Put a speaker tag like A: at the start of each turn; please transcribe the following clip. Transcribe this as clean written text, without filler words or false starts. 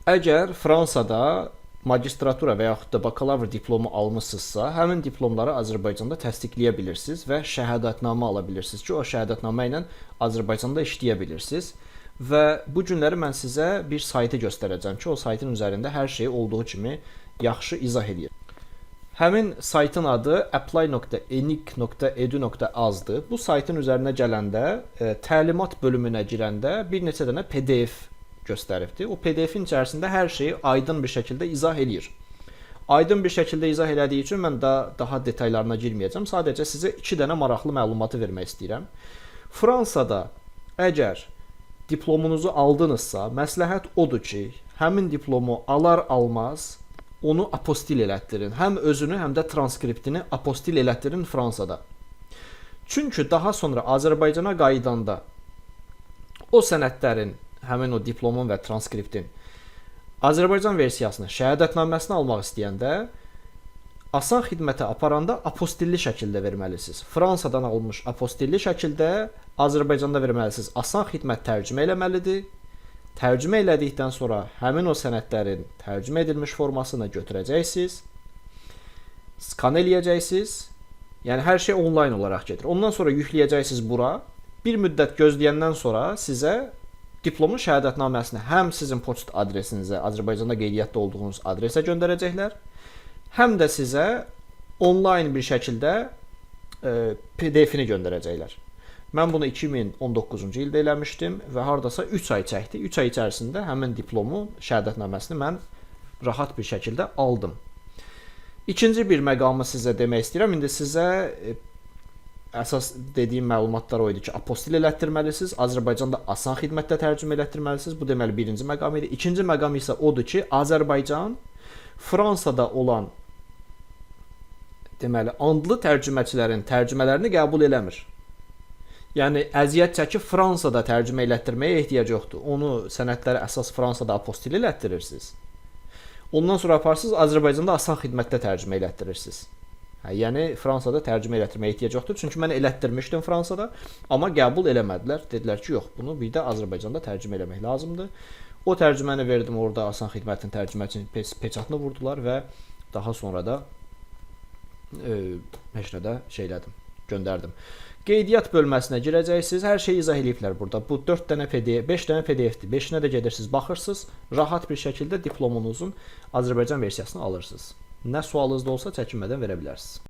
A: Əgər Fransada magistratura və yaxud da bakalavr diplomu almısınızsa, həmin diplomları Azərbaycanda təsdiqləyə bilirsiniz və şəhadətnamə ala bilirsiniz ki, o şəhadətnamə ilə Azərbaycanda işləyə bilirsiniz. Və bu günləri mən sizə bir saytı göstərəcəm ki, o saytın üzərində hər şey olduğu kimi yaxşı izah edir. Həmin saytın adı apply.enic.edu.az-dır. Bu saytın üzərinə gələndə, təlimat bölümünə girəndə bir neçə dənə PDF göstəribdir. O PDF-in içərisində hər şeyi aydın bir şəkildə izah edir. Aydın bir şəkildə izah elədiyi üçün mən daha detallarına girməyəcəm. Sadəcə sizə 2 dənə maraqlı məlumatı vermək istəyirəm. Fransada əgər diplomunuzu aldınızsa, məsləhət odur ki, həmin diplomu alar-almaz onu apostil elətdirin. Həm özünü, həm də transkriptini apostil elətdirin Fransada. Çünki daha sonra Azərbaycana qayıdanda o sənədlərin, həmin o diplomun və transkriptin Azərbaycan versiyasını, şəhadətnaməsini almaq istəyəndə asan xidmətə aparanda apostilli şəkildə verməlisiniz. Fransadan alınmış apostilli şəkildə Azərbaycanda verməlisiniz. Asan xidmət tərcümə eləməlidir. Tərcümə elədikdən sonra həmin o sənədlərin tərcümə edilmiş formasını götürəcəksiniz, skan eləyəcəksiniz. Yəni hər şey onlayn olaraq gedir. Ondan sonra yükləyəcəksiniz bura. Bir müddət gözləyəndən sonra sizə diplomun şəhadətnaməsini həm sizin poçt adresinizə, Azərbaycanda qeydiyyatda olduğunuz adresə göndərəcəklər, həm də sizə onlayn bir şəkildə PDF-ini göndərəcəklər. Mən bunu 2019-cu ildə eləmişdim və hardasa 3 ay çəkdi. 3 ay içərisində həmin diplomu, şəhadətnaməsini mən rahat bir şəkildə aldım. İkinci bir məqamı sizə demək istəyirəm. İndi sizə əsas dediyim məlumatlar o idi ki, apostil elətdirməlisiniz. Azərbaycanda asan xidmətdə tərcümə elətdirməlisiniz. Bu deməli birinci məqam idi. İkinci məqam isə odur ki, Azərbaycan Fransada olan deməli andlı tərcüməçilərin tərcümələrini qəbul eləmir. Yəni əziyyət çəkib Fransada tərcümə elətdirməyə ehtiyac yoxdur. Onu sənədləri əsas Fransada apostil elətdirirsiniz. Ondan sonra aparırsınız Azərbaycanda asan xidmətdə tərcümə elətdirirsiniz. Yəni Fransada tərcümə elətdirməyə ehtiyac yoxdur. Çünki mən elətdirmişdim Fransada, amma qəbul eləmədilər. Dedilər ki, yox, bunu bir də Azərbaycanda tərcümə eləmək lazımdır. O tərcüməni verdim, orada asan xidmətin tərcüməçinin peçatını vurdular və daha sonra da məşrədə göndərdim. Qeydiyyat bölməsinə girəcəksiniz. Hər şeyi izah eləyiblər burada. Bu 4 dənə PDF, 5 dənə PDF-dir. 5-inə də gedirsiniz, baxırsınız, rahat bir şəkildə diplomunuzun Azərbaycan versiyasını alırsınız. Nə sualınız da olsa çəkinmədən verə bilərsiniz.